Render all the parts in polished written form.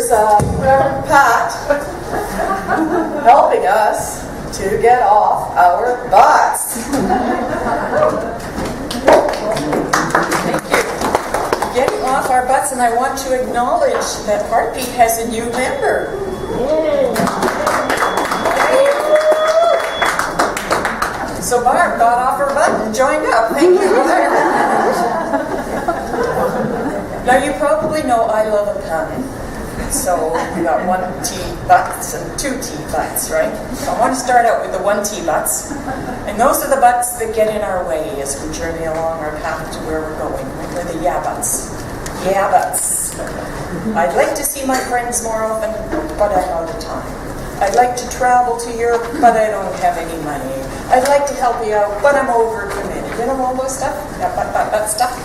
is Rev Pat helping us to get off our butts. Thank you. Getting off our butts, and I want to acknowledge that Heartbeat has a new member. So Barb got off her butt and joined up. Thank you, Barb. Now you probably know I love a pun. So we got 1 T butts and 2 T butts, right? So I want to start out with the 1 T butts. And those are the butts that get in our way as we journey along our path to where we're going. They're the yeah butts. Yeah butts. I'd like to see my friends more often, but I'm out of time. I'd like to travel to Europe, but I don't have any money. I'd like to help you out, but I'm overcommitted. You know all those stuff? That but stuff.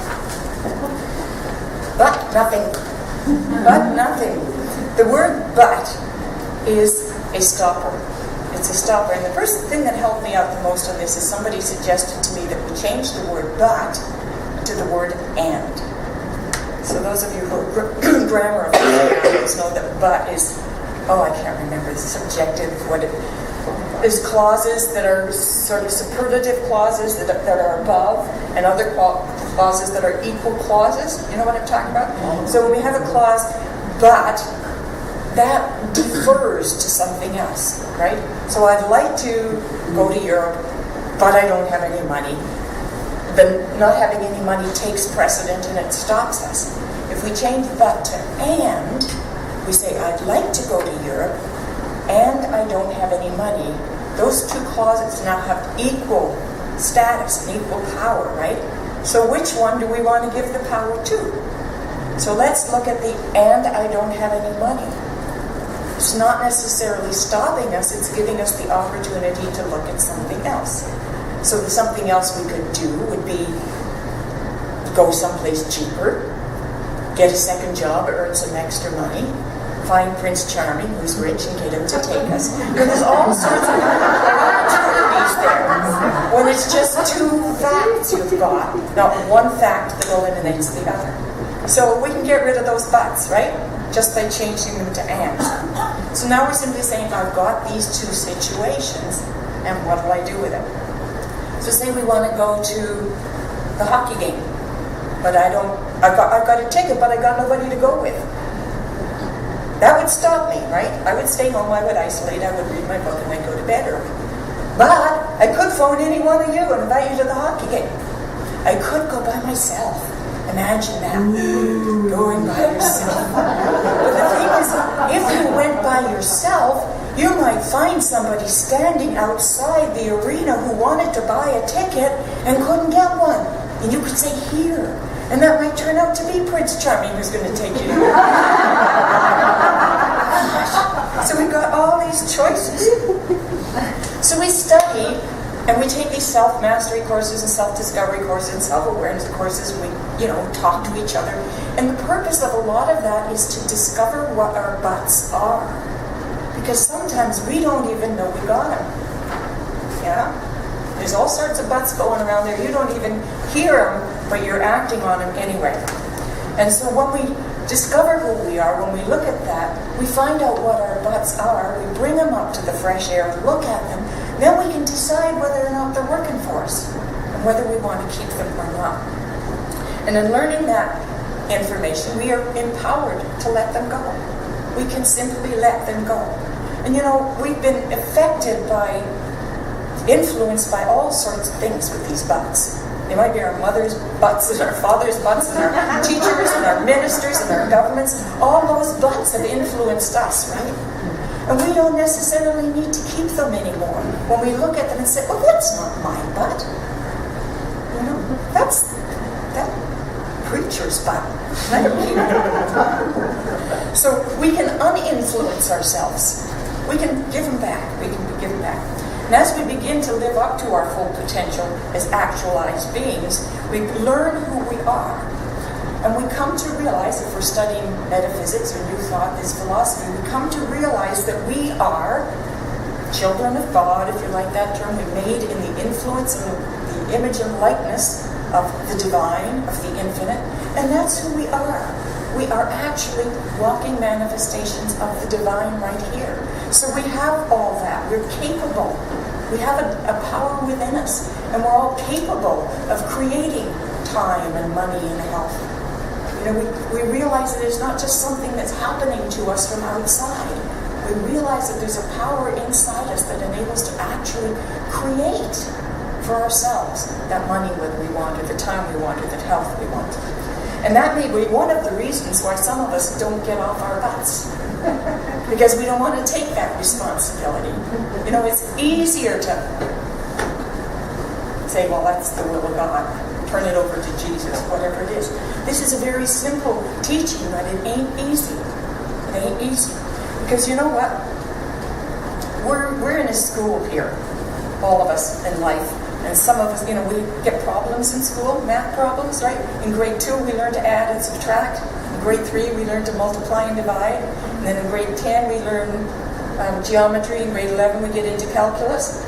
But nothing. But nothing. The word but is a stopper. It's a stopper. And the first thing that helped me out the most on this is somebody suggested to me that we change the word but to the word and. So those of you who are grammar aficionados know that but is, I can't remember the subjective, what it is, clauses that are sort of superlative clauses that are above, and other clauses that are equal clauses. You know what I'm talking about? So when we have a clause, but, that defers to something else, right? So I'd like to go to Europe, but I don't have any money. The not having any money takes precedent and it stops us. If we change but to and, we say, I'd like to go to Europe, and I don't have any money. Those two clauses now have equal status and equal power, right? So which one do we want to give the power to? So let's look at the and I don't have any money. It's not necessarily stopping us, it's giving us the opportunity to look at something else. So the something else we could do would be go someplace cheaper, get a second job, earn some extra money, find Prince Charming, who's rich, and get him to take us. There's all sorts of opportunities there. When it's just 2 facts you've got, not one fact that eliminates the other. So we can get rid of those buts, right? Just by changing them to ands. So now we're simply saying, I've got these 2 situations, and what do I do with them? So say we want to go to the hockey game, but I've got a ticket, but I got nobody to go with. That would stop me, right? I would stay home, I would isolate, I would read my book, and I'd go to bed early. But I could phone any one of you and invite you to the hockey game. I could go by myself. Imagine that. Going by yourself. But the thing is, if you went by yourself, you might find somebody standing outside the arena who wanted to buy a ticket and couldn't get one. And you could say, here. And that might turn out to be Prince Charming who's going to take you. So we've got all these choices. So we study, and we take these self-mastery courses and self-discovery courses and self-awareness courses, and we, talk to each other. And the purpose of a lot of that is to discover what our buts are. Because sometimes we don't even know we got them. Yeah? There's all sorts of buts going around there. You don't even hear them, but you're acting on them anyway. And so when we discover who we are, when we look at that, we find out what our buts are, we bring them up to the fresh air and look at them, then we can decide whether or not they're working for us, and whether we want to keep them or not. And in learning that information, we are empowered to let them go. We can simply let them go. And we've been affected by, influenced by all sorts of things with these buts. They might be our mother's butts and our father's butts and our teachers and our ministers and our governments. All those butts have influenced us, right? And we don't necessarily need to keep them anymore. When we look at them and say, that's not my butt. That's that preacher's butt. Let him keep it. So we can uninfluence ourselves. We can give them back. We can give them back. And as we begin to live up to our full potential as actualized beings, we learn who we are. And we come to realize, if we're studying metaphysics or New Thought, this philosophy, we come to realize that we are children of God, if you like that term. We're made in the influence and the image and likeness of the divine, of the infinite. And that's who we are. We are actually walking manifestations of the divine right here. So we have all that. We're capable. We have a power within us. And we're all capable of creating time and money and health. We realize that it's not just something that's happening to us from outside. We realize that there's a power inside us that enables to actually create for ourselves that money that we want, or the time we want, or the health we want. And that may be one of the reasons why some of us don't get off our butts. Because we don't want to take that responsibility. It's easier to say, well, that's the will of God. Turn it over to Jesus, whatever it is. This is a very simple teaching, but it ain't easy. It ain't easy. Because you know what? We're in a school here, all of us in life. And some of us, we get problems in school, math problems, right? In grade 2, we learn to add and subtract. In grade 3, we learn to multiply and divide. And then in grade 10, we learn geometry. In grade 11, we get into calculus.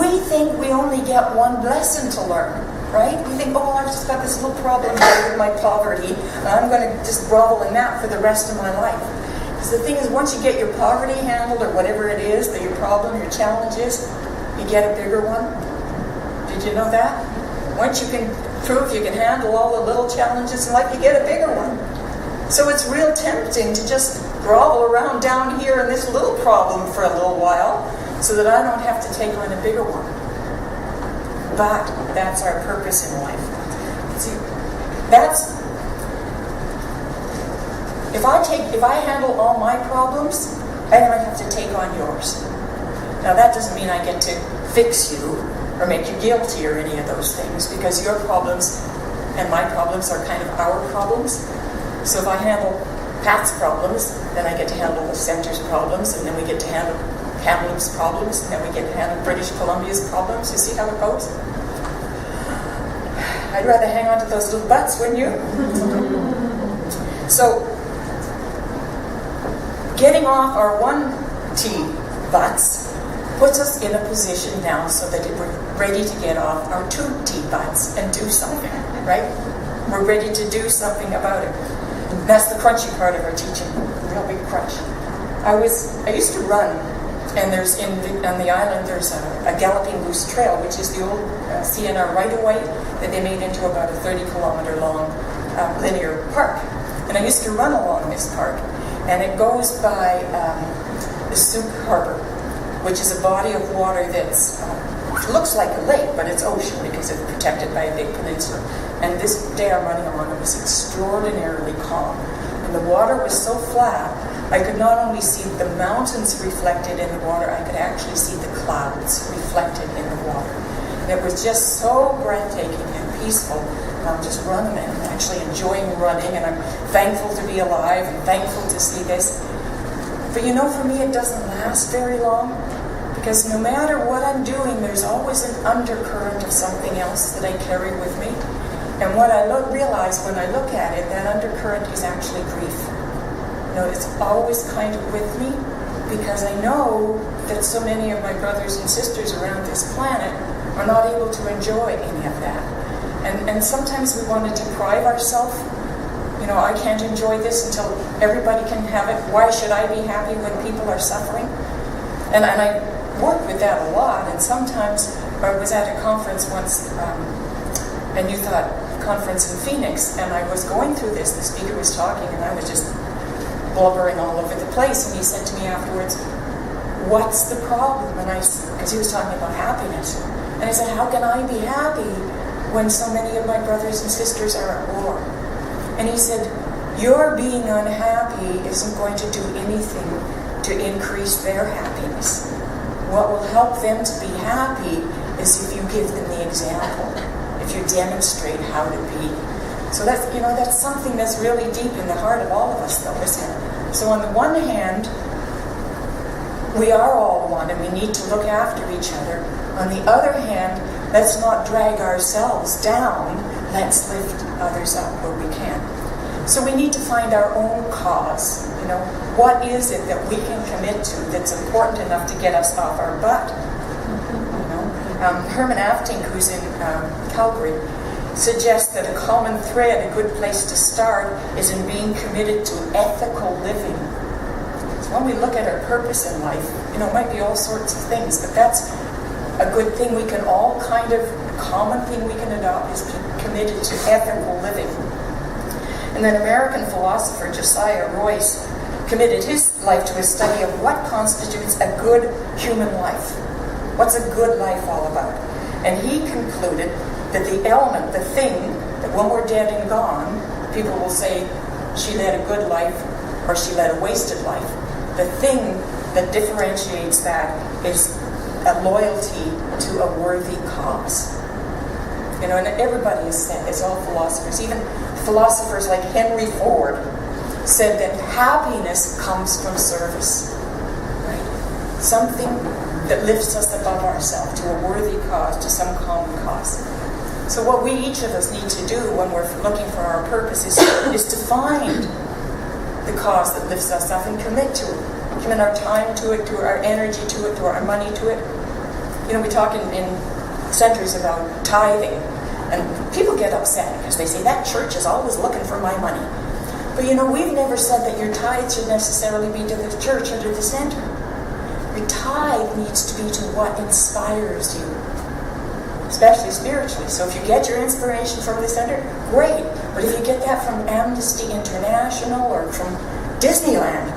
We think we only get one lesson to learn, right? We think, I've just got this little problem here with my poverty, and I'm going to just grovel in that for the rest of my life. Because the thing is, once you get your poverty handled, or whatever it is, that your problem, your challenge is, you get a bigger one. Did you know that? Once you can prove you can handle all the little challenges in life, you get a bigger one. So it's real tempting to just grovel around down here in this little problem for a little while, so that I don't have to take on a bigger one. But that's our purpose in life. See, if I handle all my problems, I don't have to take on yours. Now that doesn't mean I get to fix you or make you guilty or any of those things, because your problems and my problems are kind of our problems. So if I handle Pat's problems, then I get to handle the center's problems, and then we get to handle Kamloops problems, and then we get to handle British Columbia's problems. You see how it goes? I'd rather hang on to those little butts, wouldn't you? So, getting off our 1T butts puts us in a position now so that we're ready to get off our 2T butts and do something, right? We're ready to do something about it. That's the crunchy part of our teaching, real big crunch. I used to run, and on the island there's a galloping loose trail, which is the old CNR right-of-way that they made into about a 30-kilometer long linear park. And I used to run along this park, and it goes by the Souk Harbor, which is a body of water that's looks like a lake, but it's ocean because it's protected by a big peninsula. And this day I'm running along, it was extraordinarily calm. And the water was so flat, I could not only see the mountains reflected in the water, I could actually see the clouds reflected in the water. And it was just so breathtaking and peaceful. I'm just running and actually enjoying running, and I'm thankful to be alive and thankful to see this. But for me, it doesn't last very long, because no matter what I'm doing, there's always an undercurrent of something else that I carry with me. And what I realize when I look at it, that undercurrent is actually grief. It's always kind of with me, because I know that so many of my brothers and sisters around this planet are not able to enjoy any of that. And sometimes we want to deprive ourselves. I can't enjoy this until everybody can have it. Why should I be happy when people are suffering? And I work with that a lot. And sometimes I was at a conference once, a New Thought conference in Phoenix, and I was going through this. The speaker was talking, and I was just blubbering all over the place. And he said to me afterwards, "What's the problem?" And because he was talking about happiness. And I said, "How can I be happy when so many of my brothers and sisters are at war?" And he said, "Your being unhappy isn't going to do anything to increase their happiness. What will help them to be happy is if you give them the example, if you demonstrate how to be." So that's something that's really deep in the heart of all of us, though, isn't it? So on the one hand, we are all one, and we need to look after each other. On the other hand, let's not drag ourselves down. Let's lift others up where we can. So we need to find our own cause. What is it that we can commit to that's important enough to get us off our butt? Herman Afting, who's in Calgary, suggests that a common thread, a good place to start, is in being committed to ethical living. So when we look at our purpose in life, it might be all sorts of things, but that's a good thing we can all a common thing we can adopt is be committed to ethical living. And then American philosopher Josiah Royce committed his life to a study of what constitutes a good human life. What's a good life all about? And he concluded that the element, the thing, that when we're dead and gone, people will say, she led a good life or she led a wasted life. The thing that differentiates that is a loyalty to a worthy cause. And everybody has said this, all philosophers, even philosophers like Henry Ford, said that happiness comes from service. Right? Something that lifts us above ourselves to a worthy cause, to some common cause. So what each of us need to do when we're looking for our purpose is to find the cause that lifts us up and commit to it. Commit our time to it, to our energy to it, to our money to it. We talk in centers about tithing, and people get upset because they say that church is always looking for my money. But we've never said that your tithe should necessarily be to the church or to the center. Your tithe needs to be to what inspires you, especially spiritually. So if you get your inspiration from the center, great. But if you get that from Amnesty International or from Disneyland,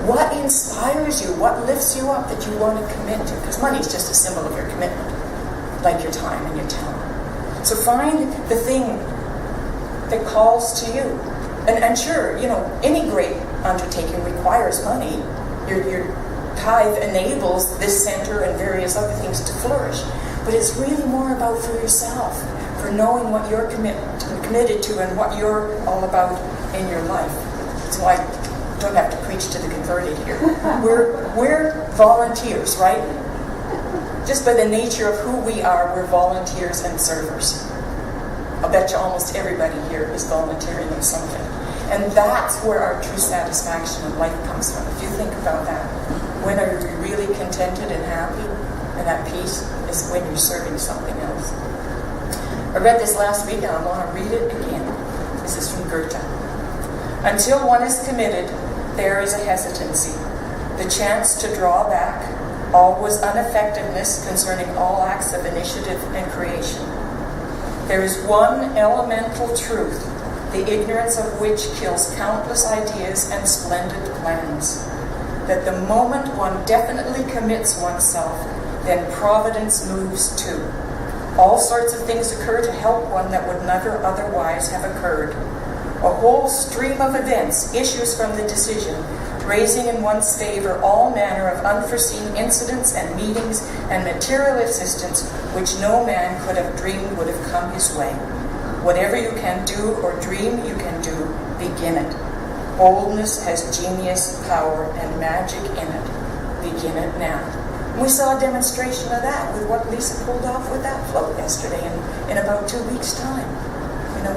what inspires you? What lifts you up that you want to commit to? Because money is just a symbol of your commitment, like your time and your talent. So find the thing that calls to you. And sure, any great undertaking requires money. Your tithe enables this center and various other things to flourish. But it's really more about for yourself, for knowing what you're committed to and what you're all about in your life. So I don't have to preach to the converted here. We're volunteers, right? Just by the nature of who we are, we're volunteers and servers. I'll bet you almost everybody here is volunteering in something. And that's where our true satisfaction in life comes from. If you think about that, when are you really contented and happy and at peace is when you're serving something else. I read this last week and I want to read it again. This is from Goethe. Until one is committed, there is a hesitancy, the chance to draw back, always ineffectiveness concerning all acts of initiative and creation. There is one elemental truth, the ignorance of which kills countless ideas and splendid plans, that the moment one definitely commits oneself, then providence moves too. All sorts of things occur to help one that would never otherwise have occurred. A whole stream of events issues from the decision, raising in one's favor all manner of unforeseen incidents and meetings and material assistance which no man could have dreamed would have come his way. Whatever you can do or dream you can do, begin it. Boldness has genius, power, and magic in it. Begin it now. And we saw a demonstration of that with what Lisa pulled off with that float yesterday in about 2 weeks' time.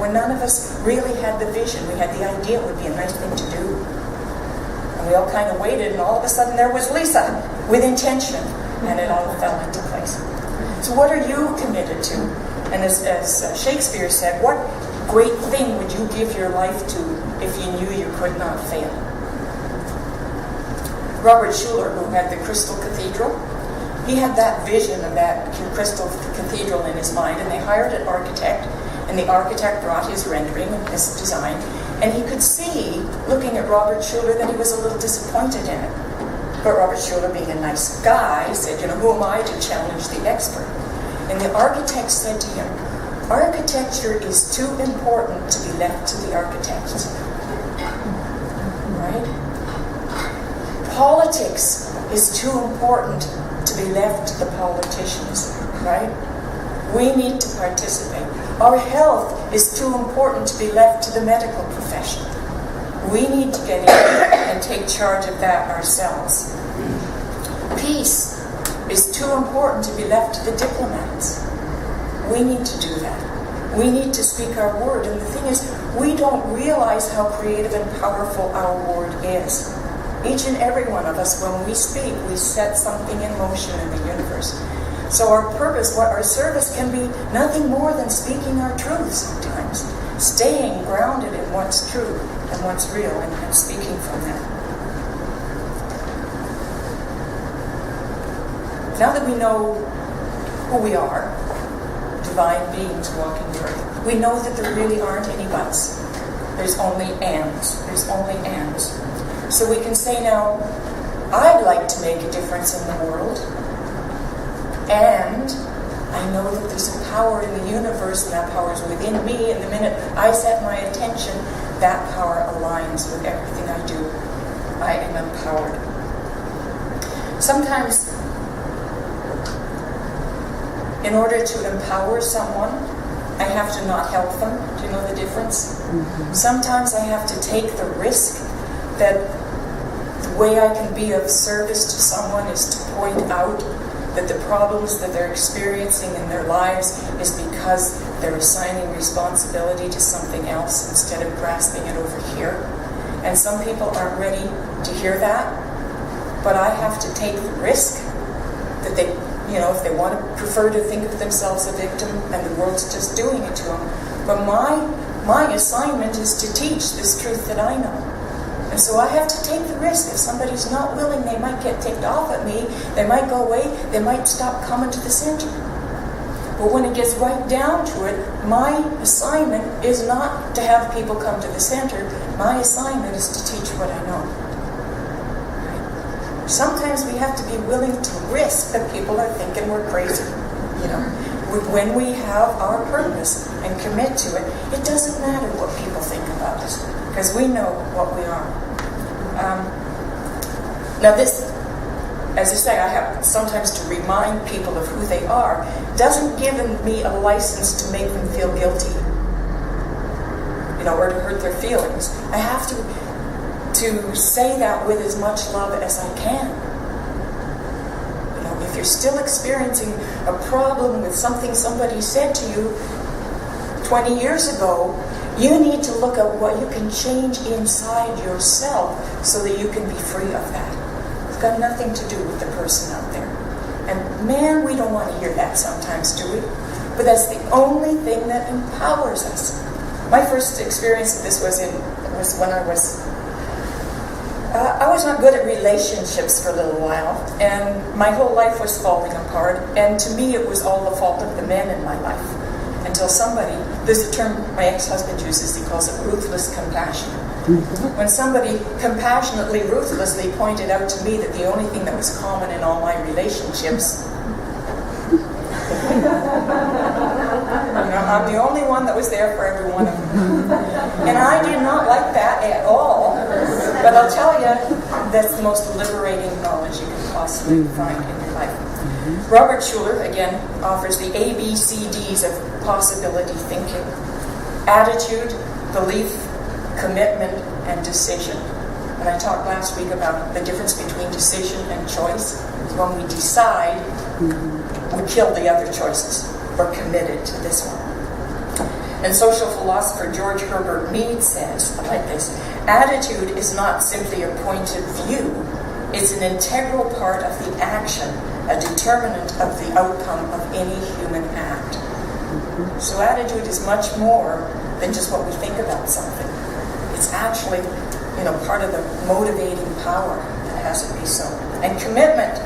When none of us really had the vision, we had the idea it would be a nice thing to do. And we all kind of waited, and all of a sudden there was Lisa with intention, and it all fell into place. So what are you committed to? And as Shakespeare said, what great thing would you give your life to if you knew you could not fail? Robert Schuller, who had the Crystal Cathedral, he had that vision of that Crystal Cathedral in his mind, and they hired an architect, and the architect brought his rendering and his design, and he could see, looking at Robert Schuller, that he was a little disappointed in it. But Robert Schuller, being a nice guy, said, who am I to challenge the expert? And the architect said to him, architecture is too important to be left to the architects. Right? Politics is too important to be left to the politicians. Right? We need to participate. Our health is too important to be left to the medical profession. We need to get in and take charge of that ourselves. Peace is too important to be left to the diplomats. We need to do that. We need to speak our word. And the thing is, we don't realize how creative and powerful our word is. Each and every one of us, when we speak, we set something in motion in the universe. So our purpose, what our service can be nothing more than speaking our truth sometimes. Staying grounded in what's true and what's real and speaking from that. Now that we know who we are, divine beings walking the earth, we know that there really aren't any buts. There's only ands. There's only ands. So we can say now, I'd like to make a difference in the world. And I know that there's a power in the universe, and that power is within me. And the minute I set my attention, that power aligns with everything I do. I am empowered. Sometimes, in order to empower someone, I have to not help them. Do you know the difference? Mm-hmm. Sometimes I have to take the risk that the way I can be of service to someone is to point out that the problems that they're experiencing in their lives is because they're assigning responsibility to something else instead of grasping it over here. And some people aren't ready to hear that, but I have to take the risk that they, if they want to prefer to think of themselves a victim and the world's just doing it to them. But my assignment is to teach this truth that I know. And so I have to take the risk. If somebody's not willing, they might get ticked off at me, they might go away, they might stop coming to the center. But when it gets right down to it, my assignment is not to have people come to the center. My assignment is to teach what I know. Right? Sometimes we have to be willing to risk that people are thinking we're crazy. When we have our purpose and commit to it, it doesn't matter what people think about us, because we know what we are. Now this, as I say, I have sometimes to remind people of who they are, doesn't give me a license to make them feel guilty, or to hurt their feelings. I have to say that with as much love as I can. If you're still experiencing a problem with something somebody said to you 20 years ago, you need to look at what you can change inside yourself so that you can be free of that. It's got nothing to do with the person out there. And man, we don't want to hear that sometimes, do we? But that's the only thing that empowers us. My first experience of this was when I was not good at relationships for a little while, and my whole life was falling apart, and to me it was all the fault of the men in my life. Until there's a term my ex-husband uses, he calls it ruthless compassion. When somebody compassionately, ruthlessly pointed out to me that the only thing that was common in all my relationships, I'm the only one that was there for every one of them. And I did not like that at all. But I'll tell you, that's the most liberating knowledge you can possibly find in your life. Robert Schuller, again, offers the ABCDs of possibility thinking. Attitude, belief, commitment, and decision. And I talked last week about the difference between decision and choice. When we decide, we kill the other choices. We're committed to this one. And social philosopher George Herbert Mead says, like this, attitude is not simply a point of view. It's an integral part of the action, a determinant of the outcome of any human act. So attitude is much more than just what we think about something. It's actually, part of the motivating power that has to be so. And commitment.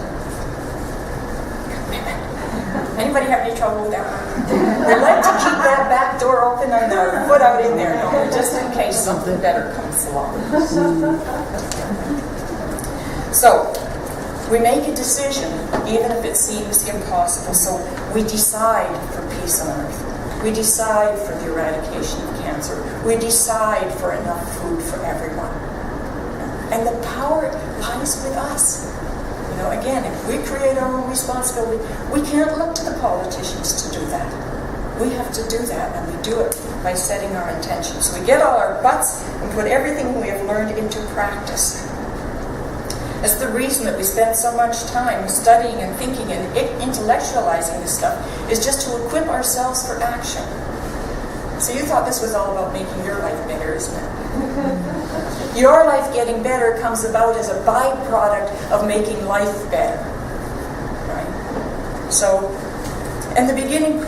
Anybody have any trouble with that one? They like to keep that back door open and their foot out in there, just in case something better comes along. So, we make a decision, even if it seems impossible. So, we decide for peace on earth. We decide for the eradication of cancer. We decide for enough food for everyone. And the power lies with us. Again, if we create our own responsibility, we can't look to the politicians to do that. We have to do that, and we do it by setting our intentions. We get all our butts and put everything we have learned into practice. That's the reason that we spend so much time studying and thinking and intellectualizing this stuff, is just to equip ourselves for action. So you thought this was all about making your life better, isn't it? Your life getting better comes about as a byproduct of making life better. Right? So, in the beginning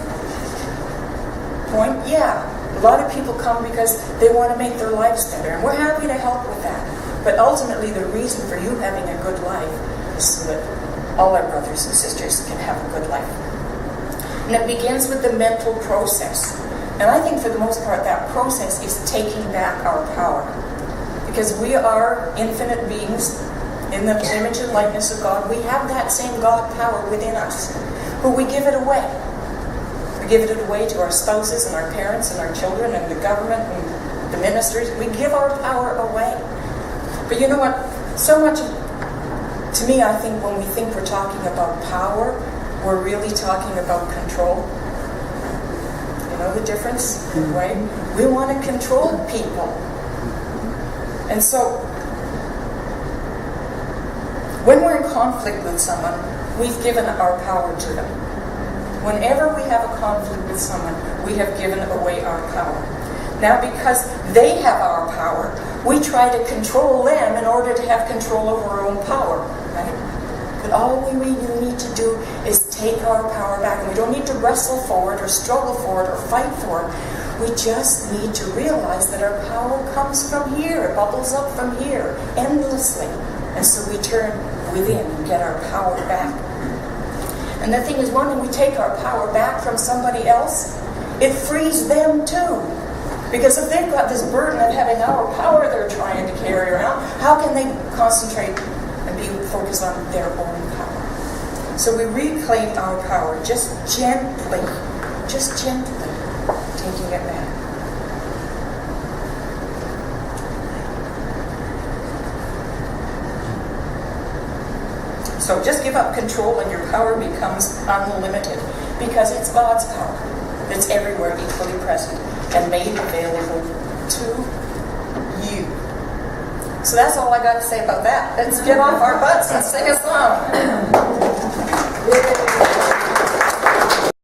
point, yeah, a lot of people come because they want to make their lives better, and we're happy to help with that. But ultimately, the reason for you having a good life is so that all our brothers and sisters can have a good life. And it begins with the mental process. And I think for the most part, that process is taking back our power. Because we are infinite beings in the image and likeness of God. We have that same God power within us. But we give it away. We give it away to our spouses and our parents and our children and the government and the ministers. We give our power away. But you know what? So much, to me, I think when we think we're talking about power, we're really talking about control. You know the difference, right? We want to control people. And so, when we're in conflict with someone, we've given our power to them. Whenever we have a conflict with someone, we have given away our power. Now, because they have our power, we try to control them in order to have control over our own power, right? But all we really need to do is take our power back. And we don't need to wrestle for it or struggle for it or fight for it. We just need to realize that our power comes from here. It bubbles up from here endlessly. And so we turn within and get our power back. And the thing is, when we take our power back from somebody else, it frees them too. Because if they've got this burden of having our power they're trying to carry around, how can they concentrate and be focused on their own power? So we reclaim our power just gently taking it back. So just give up control and your power becomes unlimited, because it's God's power that's everywhere equally present and made available to you. So that's all I got to say about that. Let's get off our butts and sing a song.